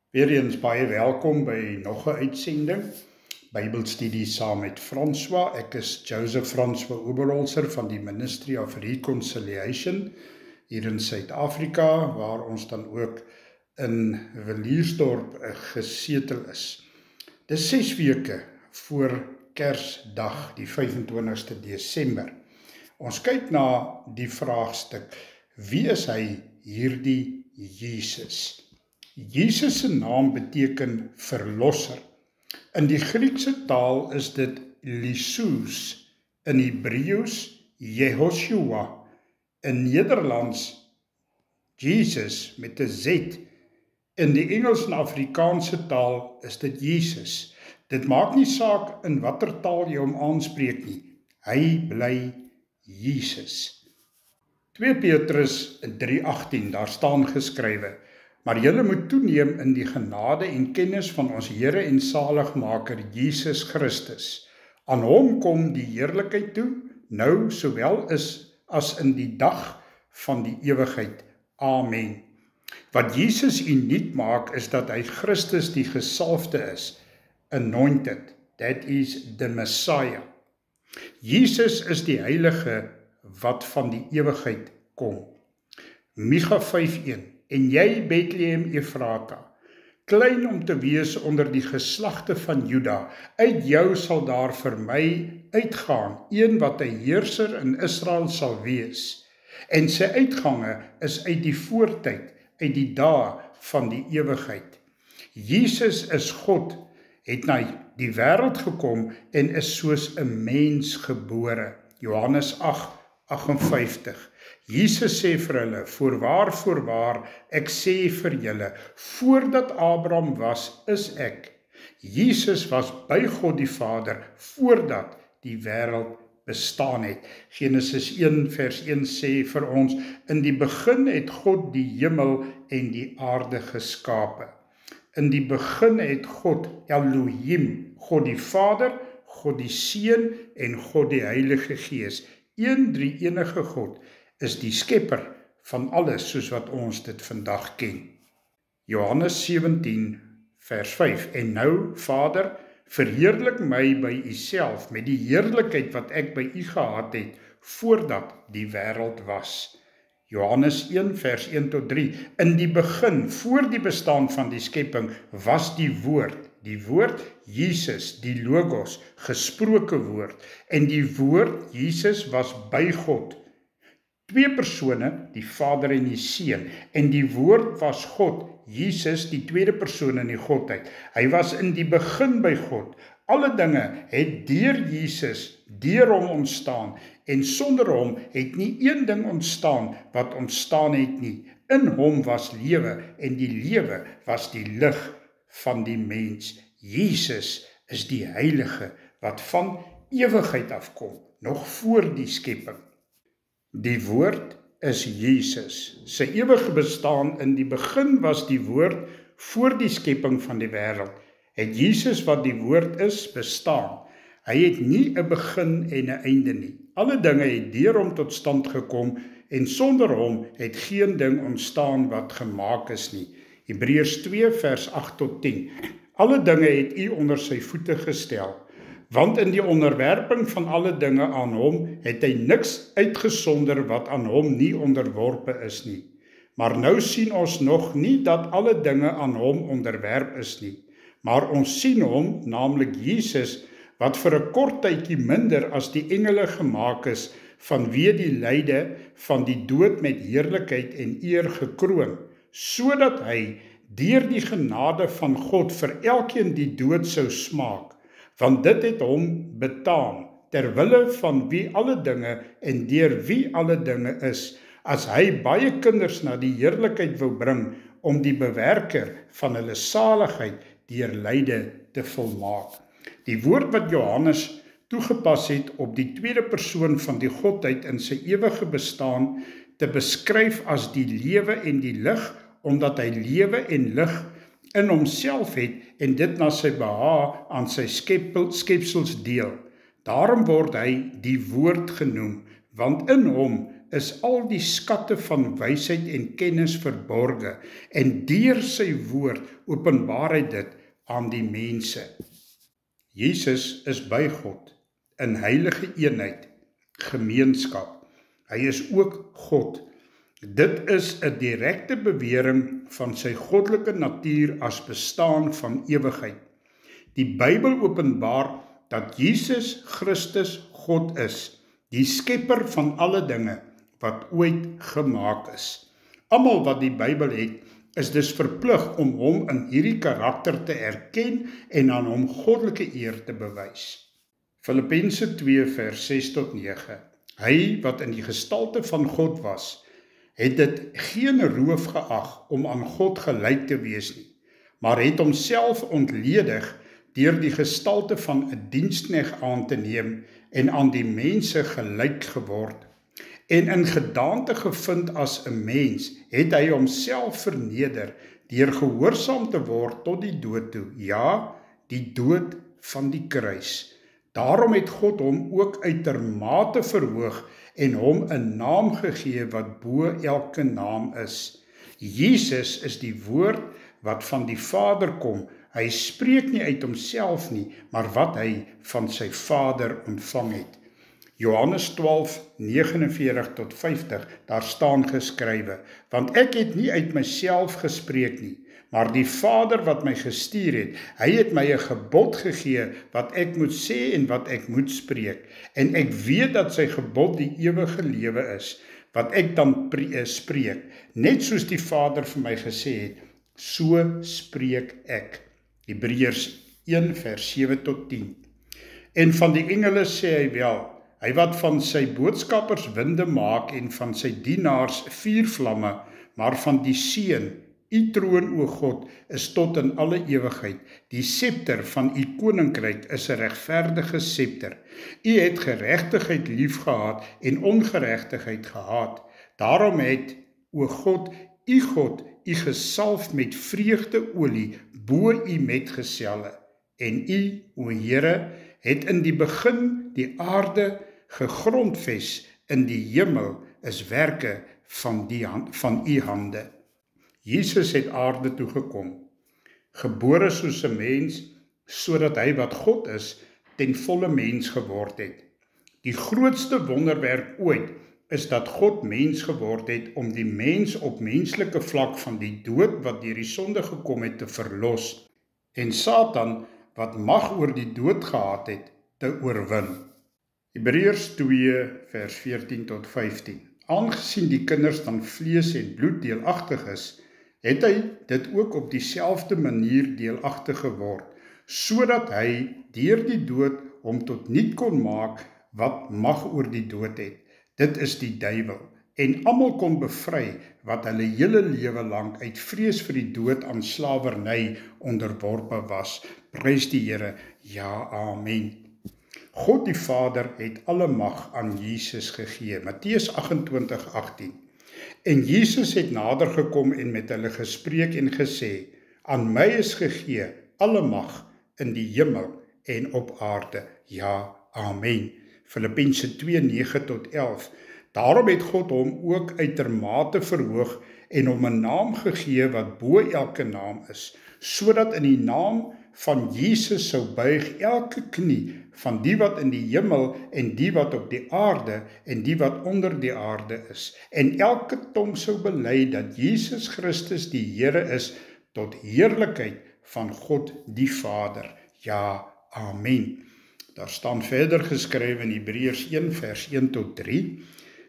Weereens baie welkom by nog 'n uitsending. Bybelstudie saam met François. Ek is Joseph François Oberholzer van die Ministry of Reconciliation hier in Suid-Afrika, waar ons dan ook in Viliersdorp gesetel is. Dis 6 weke voor Kersdag, die 25ste Desember. Ons kyk na die vraagstuk: wie is hy, hierdie Jesus? Jesus se naam beteken verlosser. In die Griekse taal is dit Iesous, in Hebreëus Jehoshua, in Nederlands Jesus met 'n Z. In die Engels en Afrikaanse taal is dit Jesus. Dit maak nie saak in watter taal jy hom aanspreek nie. Hy bly Jesus. 2 Petrus 3:18, daar staan geskrywe: maar julle moet toeneem in die genade en kennis van ons Here en Saligmaker Jesus Christus. Aan hom kom die heerlikheid toe, nou sowel as in die dag van die ewigheid. Amen. Wat Jesus uniek maak is dat hy Christus die gesalfde is, anointed, that is the Messiah. Jesus is die heilige wat van die ewigheid kom. Micha 5:1. En jy, Bethlehem Efrata, klein om te wees onder die geslagte van Juda, uit jou sal daar vir my uitgaan, een wat 'n heerser in Israel sal wees. En sy uitgange is uit die voortyd, uit die dae van die ewigheid. Jesus is God, het na die wêreld gekom en is soos 'n mens gebore. Johannes 8:58. Jesus sê vir hulle: voorwaar, ek sê vir julle, voordat Abraham was, is ek. Jesus was by God die Vader, voordat die wêreld bestaan het. Genesis 1:1 sê vir ons: in die begin het God die hemel en die aarde geskape. In die begin het God, Elohim, God die Vader, God die Seun en God die Heilige Gees, een drie-enige God, is die skepper van alles soos wat ons dit vandag ken. Johannes 17:5. En nou, Vader, verheerlik my by u self met die heerlikheid wat ek by u gehad het voordat die wêreld was. Johannes 1:1-3. In die begin, voor die bestaan van die skepping, was die woord Jesus, die Logos, gesproke woord, en die woord Jesus was by God. 2 persone, die Vader en die Seun, en die woord was God, Jesus, die tweede persoon in die Godheid. Hy was in die begin by God. Alle dinge het deur Jesus, deur hom ontstaan, en sonder hom het nie een ding ontstaan wat ontstaan het nie. In hom was lewe, en die lewe was die lig van die mens. Jesus is die heilige wat van ewigheid afkom, nog voor die skepping. Die woord is Jesus. Sy ewige bestaan in die begin was die woord voor die skepping van die wêreld. Het Jesus wat die woord is, bestaan. Hy het nie 'n begin en 'n einde nie. Alle dinge het deur hom tot stand gekom en sonder hom het geen ding ontstaan wat gemaak is nie. Hebreërs 2:8-10. Alle dinge het u onder sy voete gestel. Want in die onderwerping van alle dinge aan hom het hy niks uitgesonder wat aan hom nie onderworpe is nie. Maar nou sien ons nog nie dat alle dinge aan hom onderwerp is nie. Maar ons sien hom, naamlik Jesus, wat vir 'n kort tydjie minder as die engele gemaak is, vanweë die lyde van die dood met heerlikheid en eer gekroon, sodat hy deur die genade van God vir elkeen die dood sou smaak. Want dit het hom betaam, ter wille van wie alle dinge en deur wie alle dinge is, as hy baie kinders na die heerlikheid wou bring, om die bewerker van hulle saligheid deur lyde te volmaak. Die woord wat Johannes toegepas het op die tweede persoon van die Godheid in sy ewige bestaan te beskryf as die lewe en die lig, omdat hy lewe en lig in homself het en dit na sy behaag aan sy skepsels deel. Daarom word hy die woord genoem, want in hom, is al die skatte van wysheid en kennis verborge, en deur sy woord openbaar hy dit aan die mense. Jesus is by God, in heilige eenheid, gemeenskap. Hy is ook God. Dit is 'n direkte bewering van sy goddelike natuur as bestaan van ewigheid. Die Bybel openbaar dat Jesus Christus God is, die skepper van alle dinge wat ooit gemaak is. Almal wat die Bybel het, is dus verplig om hom in hierdie karakter te erken en aan hom goddelike eer te bewys. Filippense 2 vers 6 tot 9. Hy wat in die gestalte van God was, het dit geen roof geag om aan God gelyk te wees nie, maar het homself ontledig deur die gestalte van 'n diensknegt aan te neem en aan die mense gelyk geword. En in gedaante gevind as 'n mens, het hy homself verneder deur gehoorsaam te word tot die dood toe, ja, die dood van die kruis. Daarom het God hom ook uitermate verhoog en hom 'n naam gegee wat bo elke naam is. Jesus is die woord wat van die Vader kom. Hy spreek nie uit homself nie, maar wat hy van sy Vader ontvang het. Johannes 12, 49 tot 50, daar staan geskrywe, want ek het nie uit myself gespreek nie, maar die Vader wat my gestuur het, hy het my 'n gebod gegee wat ek moet sê en wat ek moet spreek, en ek weet dat sy gebod die ewige lewe is, wat ek dan spreek, net soos die Vader vir my gesê het, so spreek ek. Hebreërs 1 vers 7 tot 10. En van die engele sê hy wel, hy wat van sy boodskappers winde maak en van sy dienaars vuurvlamme, maar van die Seun, u troon, o God, is tot in alle ewigheid. Die scepter van u koninkryk is 'n regverdige scepter. U het geregtigheid liefgehad en ongeregtigheid gehaat. Daarom het, o God, u gesalf met vreugdeolie bo u metgeselle. En u, o Here, het in die begin die aarde gegrondves, in die hemel is werke van u hande. Jesus het aarde toe gekom, gebore soos 'n mens, sodat hy wat God is, ten volle mens geword het. Die grootste wonderwerk ooit is dat God mens geword het om die mens op menslike vlak van die dood wat deur die sonde gekom het te verlos, en Satan, wat mag oor die dood gehad het, te oorwin. Hebreërs 2 vers 14 tot 15. Aangesien die kinders dan vlees en bloed deelagtig is, het hy dit ook op dieselfde manier deelagtig geword, sodat hy deur die dood hom tot niet kon maak wat mag oor die dood het. Dit is die duiwel, en almal kon bevry wat hulle hele lewe lank uit vrees vir die dood aan slawerny onderworpe was. Prys die Here, ja, amen. God die Vader het alle mag aan Jesus gegee. Matteus 28:18. En Jesus het nader gekom en met hulle gespreek en gesê, aan my is gegee alle mag in die hemel en op aarde. Ja, amen. Filippense 2, 9 tot 11. Daarom het God hom ook uitermate verhoog en hom 'n naam gegee wat bo elke naam is, sodat in die naam van Jesus sou buig elke knie van die wat in die hemel en die wat op die aarde en die wat onder die aarde is, en elke tong sou bely dat Jesus Christus die Here is, tot heerlikheid van God die Vader. Ja, amen. Daar staan verder geskrywe in Hebreërs 1 vers 1 tot 3,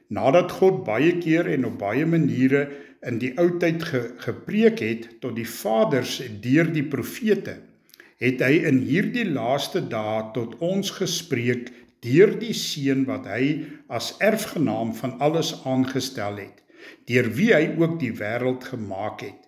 nadat God baie keer en op baie maniere in die oudtyd gepreek het tot die vaders deur die profete, het hy in hierdie laaste dae tot ons gespreek deur die Seun wat hy as erfgenaam van alles aangestel het, deur wie hy ook die wêreld gemaak het.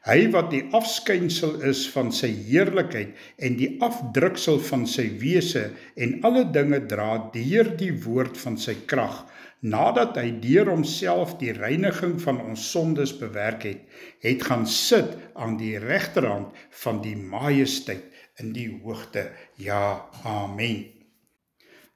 Hy wat die afskynsel is van sy heerlikheid en die afdruksel van sy wese en alle dinge dra deur die woord van sy krag, nadat hy deur homself die reiniging van ons sondes bewerk het gaan sit aan die regterhand van die majesteit in die hoogte. Ja, amen.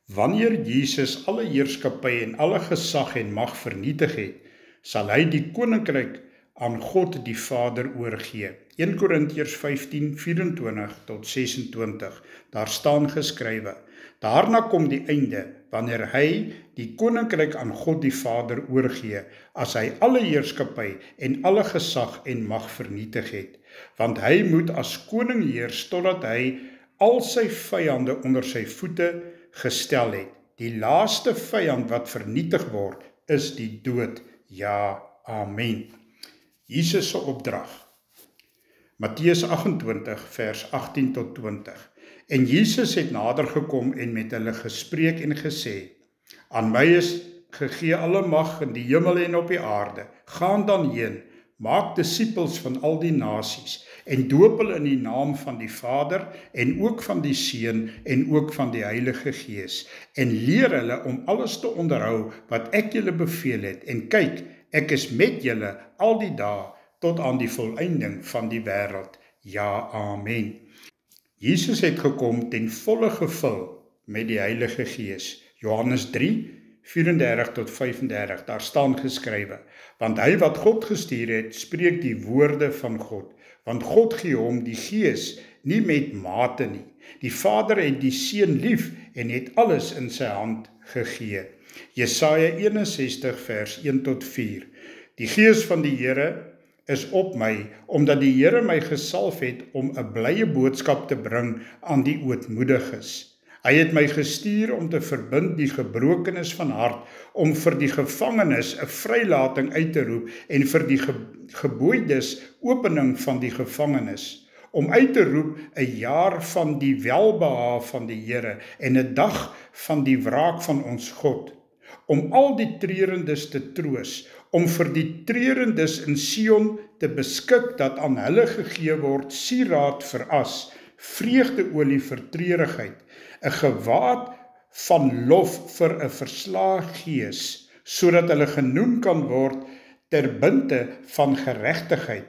Wanneer Jesus alle heerskappy en alle gesag en mag vernietig het, sal hy die koninkryk aan God die Vader oorgee. 1 Korintiërs 15:24-26, daar staan geskrywe: Daarna kom die einde, wanneer hy die koninkryk aan God die Vader oorgee, as hy alle heerskappy en alle gesag en mag vernietig het. Want hy moet as koning heers, totdat hy al sy vyande onder sy voete gestel het. Die laaste vyand wat vernietig word, is die dood. Ja, amen. Jesus se opdrag. Matteus 28 vers 18-20. En Jesus het nader gekom en met hulle gespreek en gesê: Aan my is gegee alle mag in die hemel en op die aarde. Gaan dan heen, maak disippels van al die nasies en doop hulle in die naam van die Vader en ook van die Seun en ook van die Heilige Gees, en leer hulle om alles te onderhou wat ek julle beveel het, en kyk, ek is met julle al die dae tot aan die volëinding van die wêreld. Ja, amen. Jesus het gekom ten volle gevul met die Heilige Gees. Johannes 3:34-35, daar staan geskrywe: Want hy wat God gestuur het, spreek die woorde van God, want God gee hom die Gees nie met mate nie. Die Vader het die Seun lief en het alles in sy hand gegee. Jesaja 61 vers 1-4. Die Gees van die Here is op my, omdat die Here my gesalf het om 'n blye boodskap te bring aan die ootmoediges. Hy het my gestuur om te verbind die gebrokenes van hart, om vir die gevangenes 'n vrylating uit te roep en vir die gebooides opening van die gevangenes, om uit te roep 'n jaar van die welbehae van die Here en 'n dag van die wraak van ons God, om al die treurendes te troos, om vir die treurendes in Sion te beskik dat aan hulle gegee word sieraad vir as, vreugdeolie vir treurigheid, 'n gewaad van lof vir 'n verslae gees, sodat hulle genoem kan word ter binte van geregtigheid,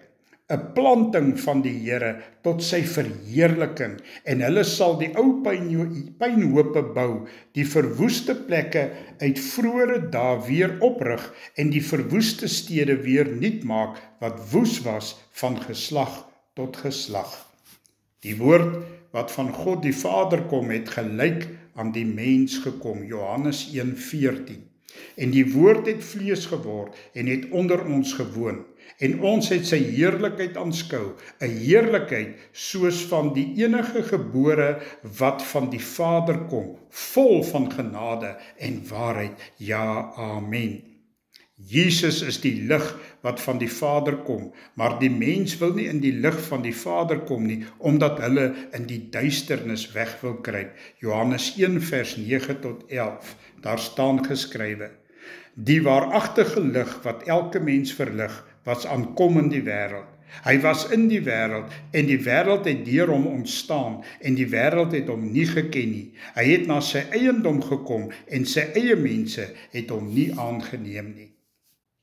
'n planting van die Here tot sy verheerliking, en hulle sal die ou pynhope bou, die verwoeste plekke uit vroeëre dae weer oprig en die verwoeste stede weer nuut maak wat woes was van geslag tot geslag. Die woord wat van God die Vader kom, het gelyk aan die mens gekom, Johannes 1:14. En die woord het vlees geword en het onder ons gewoon, en ons het sy heerlikheid aanskou, 'n heerlikheid soos van die enige gebore wat van die Vader kom, vol van genade en waarheid. Ja, amen. Jesus is die lig wat van die Vader kom, maar die mens wil nie in die lig van die Vader kom nie, omdat hulle in die duisternis weg wil kruip. Johannes 1 vers 9-11, daar staan geskrywe: Die waaragtige lig wat elke mens verlig, was aankom in die wêreld. Hy was in die wêreld, en die wêreld het deur hom ontstaan, en die wêreld het hom nie geken nie. Hy het na sy eiendom gekom, en sy eie mense het hom nie aangeneem nie.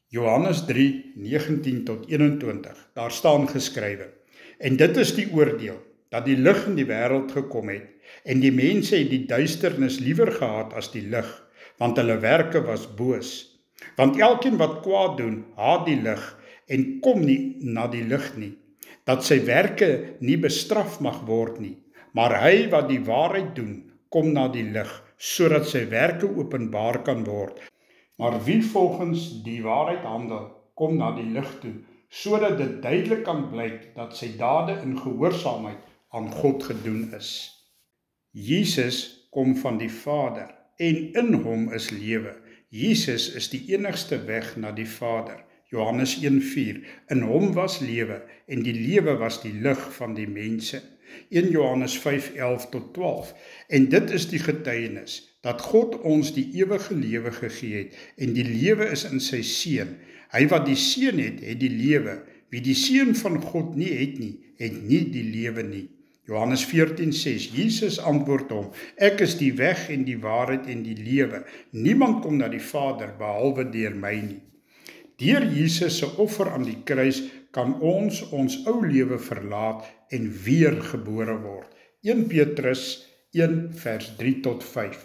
Johannes 3:19-21, daar staan geskrywe: En dit is die oordeel, dat die lig in die wêreld gekom het, en die mense het die duisternis liewer gehad as die lig, want hulle werke was boos. Want elkeen wat kwaad doen, haat die lig, en kom nie na die lig nie, dat sy werke nie bestraf mag word nie. Maar hy wat die waarheid doen, kom na die lig, sodat sy werke openbaar kan word. Maar wie volgens die waarheid handel, kom na die lig toe, sodat dit duidelik kan blyk dat sy dade in gehoorsaamheid aan God gedoen is. Jesus kom van die Vader, en in hom is lewe. Jesus is die enigste weg na die Vader. Johannes 1:4, in hom was lewe, en die lewe was die lig van die mense. 1 Johannes 5:11-12, en dit is die getuienis, dat God ons die ewige lewe gegee het, en die lewe is in sy Seun. Hy wat die Seun het, het die lewe. Wie die Seun van God nie het nie die lewe nie. Johannes 14:6, Jesus antwoord hom: Ek is die weg en die waarheid en die lewe. Niemand kom na die Vader behalwe deur my nie. Deur Jesus se offer aan die kruis kan ons ou lewe verlaat en weer gebore word. 1 Petrus 1 vers 3-5.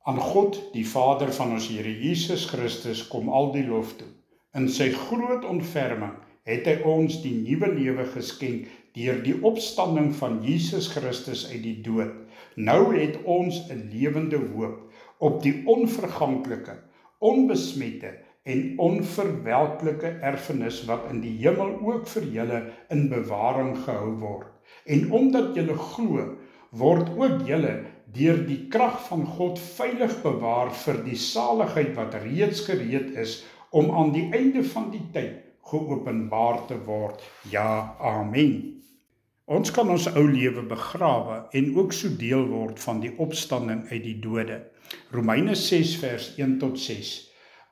Aan God, die Vader van ons Here Jesus Christus, kom al die lof toe. In sy groot ontferming het hy ons die nuwe lewe geskenk deur die opstanding van Jesus Christus uit die dood. Nou het ons 'n lewende hoop op die onverganklike, onbesmette en onverwelklike erfenis wat in die hemel ook vir julle in bewaring gehou word. En omdat julle glo, word ook julle deur die krag van God veilig bewaar vir die saligheid wat reeds gereed is om aan die einde van die tyd geopenbaar te word. Ja, amen. Ons kan ons ou lewe begrawe en ook so deel word van die opstanding uit die dode. Romeine 6 vers 1 tot 6.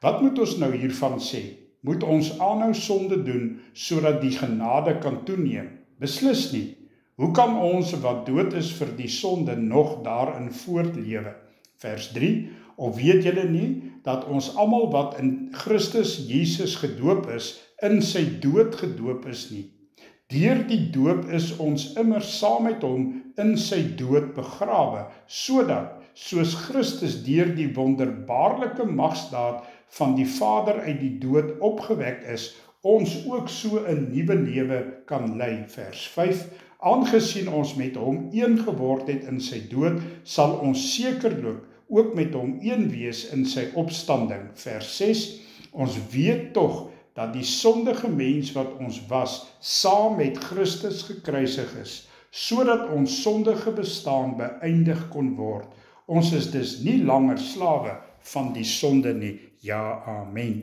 Wat moet ons nou hiervan sê? Moet ons aanhou sonde doen sodat die genade kan toeneem? Beslis nie. Hoe kan ons wat dood is vir die sonde nog daarin voortlewe? Vers 3. Of weet julle nie dat ons almal wat in Christus Jesus gedoop is, in sy dood gedoop is nie? Deur die doop is ons immer saam met hom in sy dood begrawe, sodat, soos Christus deur die wonderbaarlike magsdaad van die Vader uit die dood opgewek is, ons ook so 'n nuwe lewe kan lei. Vers 5. Aangesien ons met hom een geword het in sy dood, sal ons sekerlik ook met hom een wees in sy opstanding. Vers 6. Ons weet tog dat die sondige mens wat ons was, saam met Christus gekruisig is, sodat ons sondige bestaan beëindig kon word. Ons is dus nie langer slawe van die sonde nie. Ja, amen.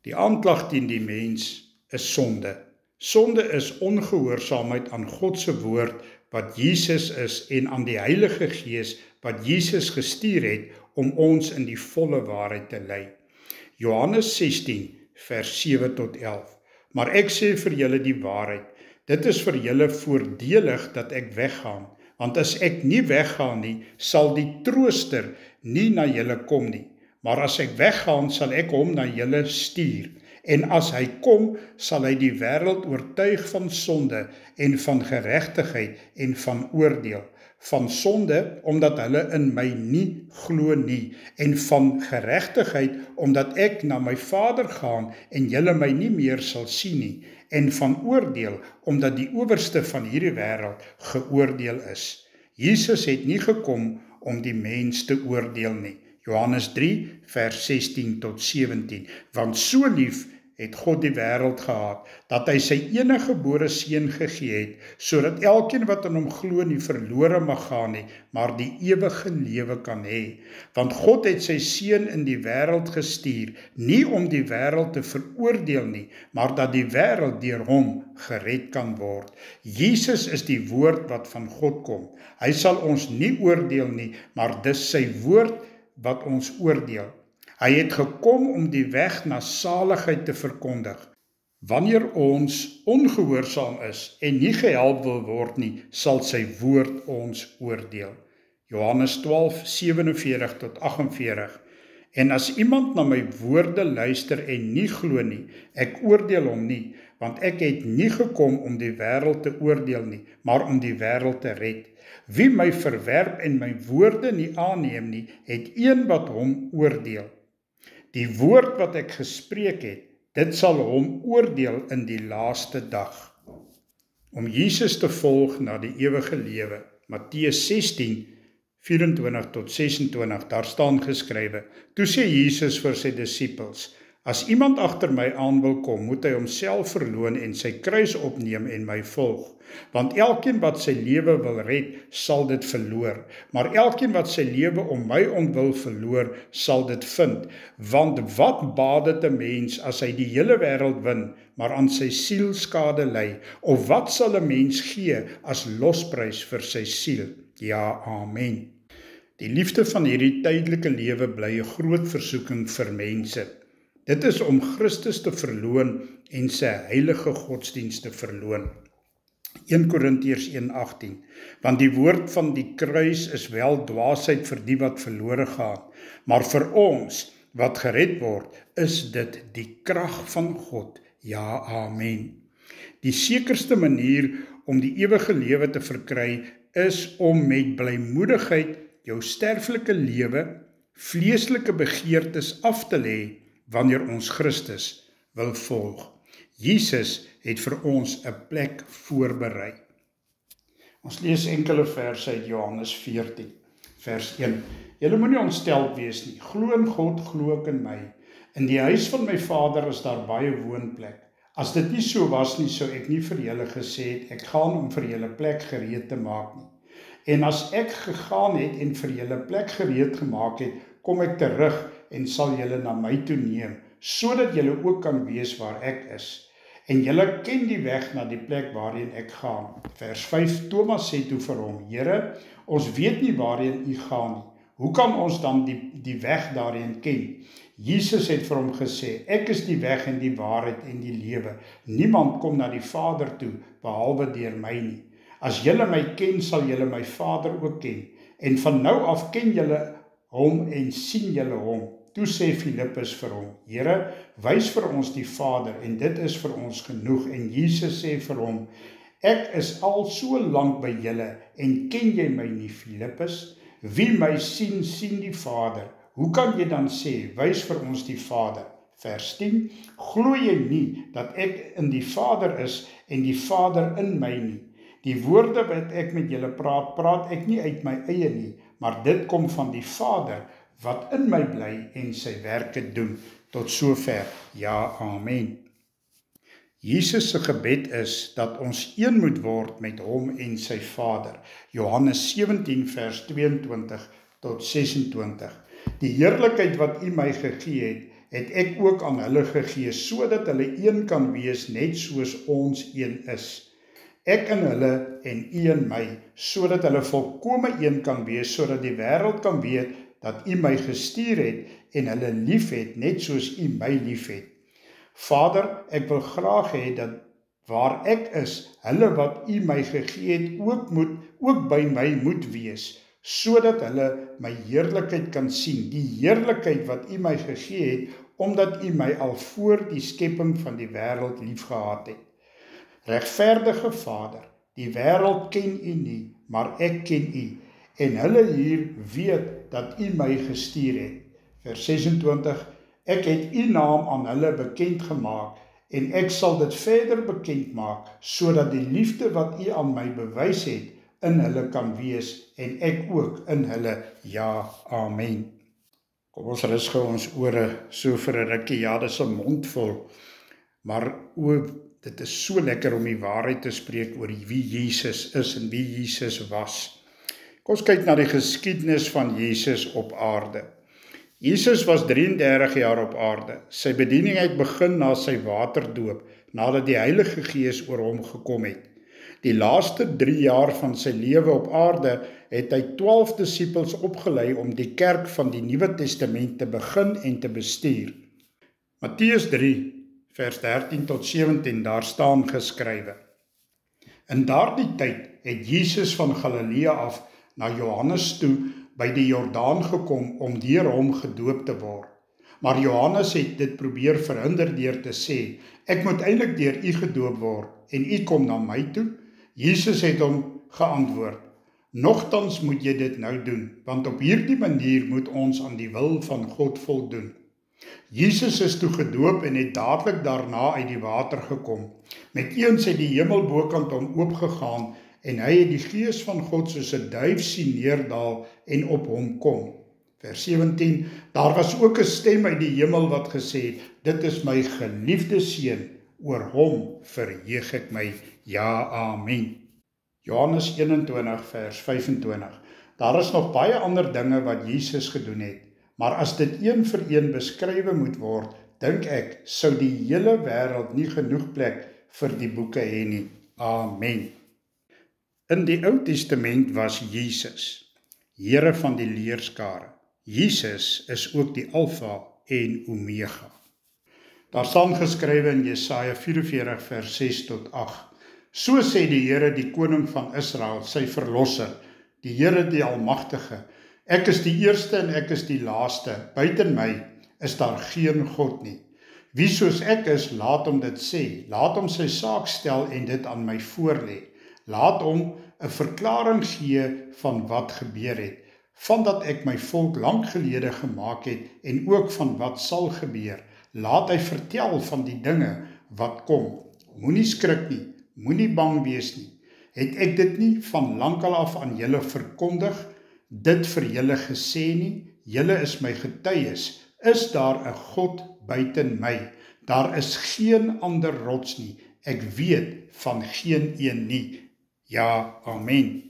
Die aanklag teen die mens is sonde. Sonde is ongehoorsaamheid aan God se woord wat Jesus is en aan die Heilige Gees wat Jesus gestuur het om ons in die volle waarheid te lei. Johannes 16 vers 7 tot 11. Maar ek sê vir julle die waarheid, dit is vir julle voordelig dat ek weggaan, want as ek nie weggaan nie, sal die Trooster nie na julle kom nie. Maar as ek weggaan, sal ek hom na julle stuur. En as hy kom, sal hy die wêreld oortuig van sonde en van geregtigheid en van oordeel. Van sonde, omdat hulle in my nie glo nie, en van geregtigheid, omdat ek na my Vader gaan en julle my nie meer sal sien nie, en van oordeel, omdat die owerste van hierdie wêreld geoordeel is. Jesus het nie gekom om die mens te oordeel nie. Johannes 3 vers 16 tot 17. Want so lief het God die wêreld gehad, dat hy sy eniggebore seun gegee het, sodat elkeen wat in hom glo nie verlore mag gaan nie, maar die ewige lewe kan hê. Want God het sy seun in die wêreld gestuur, nie om die wêreld te veroordeel nie, maar dat die wêreld deur hom gered kan word. Jesus is die woord wat van God kom. Hy sal ons nie oordeel nie, maar dis sy woord wat ons oordeel. Hy het gekom om die weg na saligheid te verkondig. Wanneer ons ongehoorsaam is en nie gehelp wil word nie, sal sy woord ons oordeel. Johannes 12, 47 tot 48. En as iemand na my woorde luister en nie glo nie, ek oordeel hom nie, want ek het nie gekom om die wêreld te oordeel nie, maar om die wêreld te red. Wie my verwerp en my woorde nie aanneem nie, het een wat hom oordeel. Die woord wat ek gespreek het, dit sal hom oordeel in die laaste dag. Om Jesus te volg na die ewige lewe. Matteus 16, 24 tot 26, daar staan geskrywe. Toe sê Jesus vir sy disippels, as iemand agter my aan wil kom, moet hy homself verloon en sy kruis opneem en my volg. Want elkeen wat sy lewe wil red, sal dit verloor. Maar elkeen wat sy lewe om my ontwil verloor, sal dit vind. Want wat baat dit 'n mens as hy die hele wêreld win, maar aan sy siel skade ly? Of wat sal 'n mens gee as losprys vir sy siel? Ja, amen. Die liefde van hierdie tydelike lewe bly 'n groot versoeking vir mense. Dit is om Christus te verloon en sy heilige godsdienst te verloon. 1 Korintiërs 1:18. Want die woord van die kruis is wel dwaasheid vir die wat verlore gaan, maar vir ons wat gered word, is dit die krag van God. Ja, amen. Die sekerste manier om die ewige lewe te verkry is om met blymoedigheid jou sterflike lewe vleeslike begeertes af te lê wanneer ons Christus wil volg. Jesus het vir ons 'n plek voorberei. Ons lees enkele verse uit Johannes 14, vers 1. Julle moenie ontstel wees nie. Glo in God, glo ook in my. In die huis van my Vader is daar baie woonplek. As dit nie so was nie, sou ek nie vir julle gesê het, ek gaan om vir julle plek gereed te maak nie. En as ek gegaan het en vir julle plek gereed gemaak het, kom ek terug en sal julle na my toe neem, sodat julle ook kan wees waar ek is. En julle ken die weg na die plek waarheen ek gaan. Vers 5, Thomas sê toe vir hom, Here, ons weet nie waarheen u gaan nie. Hoe kan ons dan die weg daarheen ken? Jesus het vir hom gesê, ek is die weg en die waarheid en die lewe. Niemand kom na die Vader toe, behalwe deur my nie. As julle my ken, sal julle my Vader ook ken. En van nou af ken julle hom en sien julle hom. Toe sê Filippus vir hom, Here, wys vir ons die Vader, en dit is vir ons genoeg. En Jesus sê vir hom, ek is al so lank by julle, en ken jy my nie, Filippus? Wie my sien, sien die Vader. Hoe kan jy dan sê, wys vir ons die Vader? Vers 10, glo jy nie, dat ek in die Vader is, en die Vader in my nie? Die woorde wat ek met julle praat, praat ek nie uit my eie nie, maar dit kom van die Vader, wat in my bly en sy werke doen. Tot sover, ja, amen. Jesus se gebed is dat ons een moet word met hom en sy Vader. Johannes 17 vers 22 tot 26. Die heerlikheid wat u my gegee het, het ek ook aan hulle gegee, sodat hulle een kan wees net soos ons een is. Ek in hulle en u in my, sodat hulle volkome een kan wees, sodat die wêreld kan weet dat u my gestuur het en hulle lief het, net soos u my lief het. Vader, ek wil graag hê dat waar ek is, hulle wat u my gegee het, ook by my moet wees, sodat hulle my heerlikheid kan sien, die heerlikheid wat u my gegee het, omdat u my al voor die skepping van die wêreld liefgehad het. Regverdige Vader, die wêreld ken u nie, maar ek ken u, en hulle hier weet dat u my gestuur het. Vers 26, ek het u naam aan hulle bekend gemaak, en ek sal dit verder bekend maak, sodat die liefde wat u aan my bewys het, in hulle kan wees, en ek ook in hulle, ja, amen. Kom ons rus gou ons ore so vir 'n rukkie, ja, dis 'n mond vol, maar dit is so lekker om die waarheid te spreek oor wie Jesus is en wie Jesus was. Kom ons kyk na die geskiedenis van Jesus op aarde. Jesus was 33 jaar op aarde. Sy bediening het begin na sy waterdoop, nadat die Heilige Gees oor hom gekom het. Die laaste 3 jaar van sy lewe op aarde het hy 12 disippels opgelei om die kerk van die Nuwe Testament te begin en te bestuur. Matteus 3, vers 13 tot 17, daar staan geskrywe. In daardie tyd het Jesus van Galilea af na Johannes toe by die Jordaan gekom om deur hom gedoop te word. Maar Johannes het dit probeer verhinder deur te sê, ek moet eintlik deur u gedoop word en u kom na my toe? Jesus het hom geantwoord, nogtans moet jy dit nou doen, want op hierdie manier moet ons aan die wil van God voldoen. Jesus is toe gedoop en het dadelik daarna uit die water gekom. Met eens het die hemel bokant hom oopgegaan en hy het die Gees van God soos 'n duif sien neerdal en op hom kom. Vers 17, daar was ook 'n stem uit die hemel wat gesê het, dit is my geliefde seun, oor hom verheug ek my, ja, amen. Johannes 21 vers 25, daar is nog baie ander dinge wat Jesus gedoen het, maar as dit een vir een beskrywe moet word, dink ek, sou die hele wêreld nie genoeg plek vir die boeke hê nie. Amen. In die Ou Testament was Jesus, Here van die leerskare. Jesus is ook die Alfa en Omega. Daar staan geskrywe in Jesaja 44 vers 6 tot 8. So sê die Here, die koning van Israel, sy verlosser, die Here die Almagtige, ek is die eerste en ek is die laaste, buiten my is daar geen God nie. Wie soos ek is, laat hom dit sê, laat hom sy saak stel en dit aan my voorlê. Laat hom 'n verklaring gee van wat gebeur het. van dat ek my volk lank gelede gemaak het en ook van wat sal gebeur. Laat hy vertel van die dinge wat kom. Moenie skrik nie, moenie bang wees nie. Het ek dit nie van lankal af aan julle verkondig, dit vir julle gesê nie? Julle is my getuies. Is daar 'n God buiten my? Daar is geen ander rots nie. Ek weet van geen een nie. Ja, amen.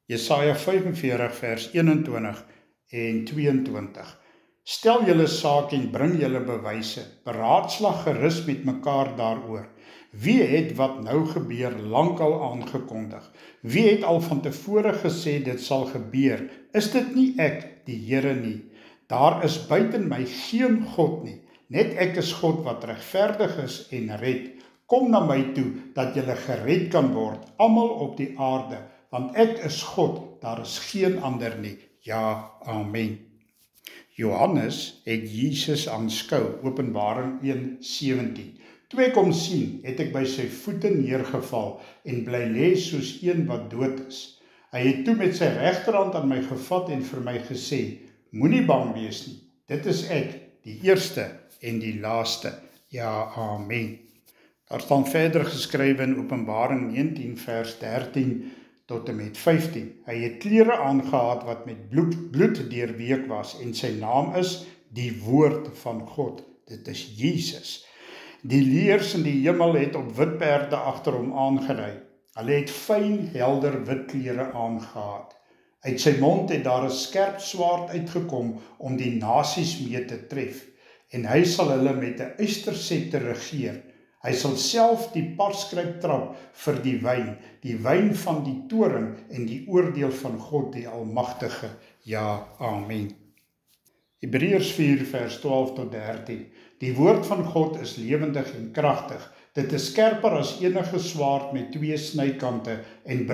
Jesaja 45 vers 21 en 22. Stel julle saak en bring julle bewyse, beraadslag gerus met mekaar daaroor. Wie het wat nou gebeur lankal aangekondig? Wie het al van tevore gesê dit sal gebeur? Is dit nie ek, die Here nie? Daar is buiten my geen God nie. Net ek is God wat regverdig is en red. Kom na my toe, dat julle gered kan word, almal op die aarde, want ek is God, daar is geen ander nie. Ja, amen. Johannes het Jesus aanskou, Openbaring 1:17. Toe ek hom sien, het ek by sy voete neergeval en bly lê soos een wat dood is. Hy het toe met sy regterhand aan my gevat en vir my gesê, moenie bang wees nie, dit is ek, die eerste en die laaste. Ja, amen. Daar staan verder geskrywe in Openbaring 19 vers 13 tot en met 15. Hy het klere aangehad wat met bloed deurweek was en sy naam is die Woord van God. Dit is Jesus. Die leers in die hemel het op wit perde agter hom aangery. Hulle het fyn, helder wit klere aangehad. Uit sy mond het daar 'n skerp swaard uitgekom om die nasies mee te tref. En hy sal hulle met 'n ysterscepter regeer. Hy sal self die parskryp trap vir die wyn van die toorn en die oordeel van God die Almagtige. Ja, amen. Hebreërs 4 vers 12 tot 13. Die woord van God is lewendig en kragtig. Dit is skerper as enige swaard met 2 snykante en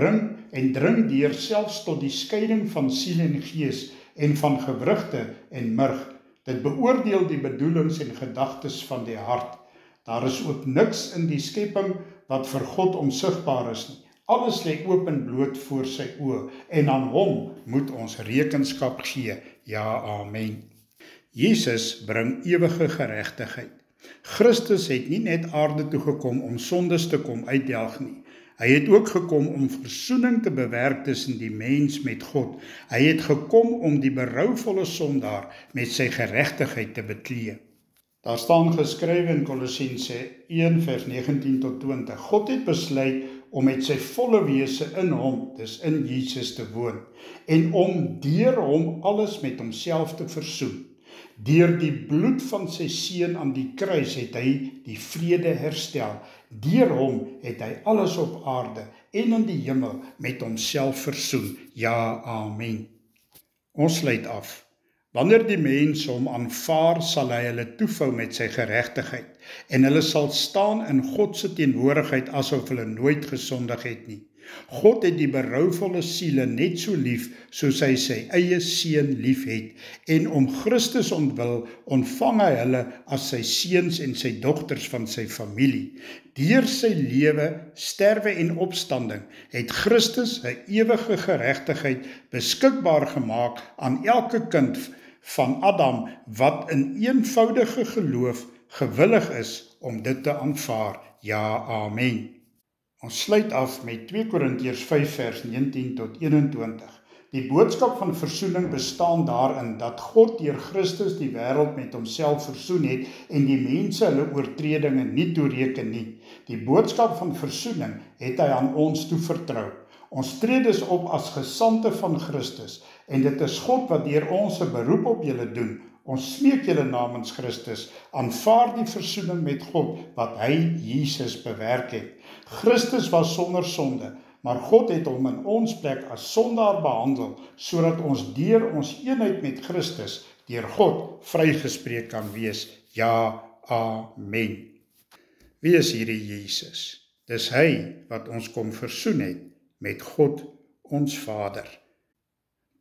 dring deur selfs tot die skeiding van siel en gees en van gewrigte en murg. Dit beoordeel die bedoelings en gedagtes van die hart. Daar is ook niks in die skepping wat vir God onsigbaar is nie. Alles lê oop en bloot voor sy oë en aan hom moet ons rekenskap gee. Ja, amen. Jesus bring ewige geregtigheid. Christus het nie net aarde toe gekom om sondes te kom uitdelg nie. Hy het ook gekom om versoening te bewerk tussen die mens met God. Hy het gekom om die berouvolle sondaar met sy geregtigheid te beklee. Daar staan geskrywe in Kolossense 1 vers 19 tot 20. God het besluit om met sy volle wese in hom, dis in Jesus te woon, en om deur hom alles met homself te versoen. Deur die bloed van sy seun aan die kruis het hy die vrede herstel. Deur hom het hy alles op aarde en in die hemel met homself versoen. Ja, amen. Ons sluit af. Wanneer die mense hom aanvaar, sal hy hulle toevou met sy geregtigheid en hulle sal staan in God se teenwoordigheid asof hulle nooit gesondig het nie. God het die berouvolle siele net so lief soos hy sy eie seun lief het en om Christus ontwil ontvang hy hulle as sy seuns en sy dogters van sy familie. Deur sy lewe, sterwe en opstanding het Christus 'n ewige geregtigheid beskikbaar gemaak aan elke kind van Adam wat in eenvoudige geloof gewillig is om dit te aanvaar. Ja, amen. Ons sluit af met 2 Korintiërs 5 vers 19 tot 21. Die boodskap van versoening bestaan daarin dat God deur Christus die wêreld met homself versoen het en die mense hulle oortredinge nie toereken nie. Die boodskap van versoening het hy aan ons toevertrou. Ons tree dus op as gesandte van Christus en dit is God wat deur ons 'n beroep op julle doen. Ons smeek julle namens Christus, aanvaar die versoening met God wat hy, Jesus, bewerk het. Christus was sonder sonde, maar God het hom in ons plek as sondaar behandel, sodat ons deur ons eenheid met Christus, deur God, vrygespreek kan wees. Ja, amen. Wie is hierdie Jesus? Dis hy wat ons kom versoen het met God, ons Vader.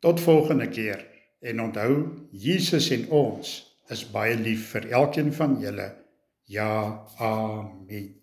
Tot volgende keer. En onthou, Jesus en ons is baie lief vir elkeen van julle. Ja, amen.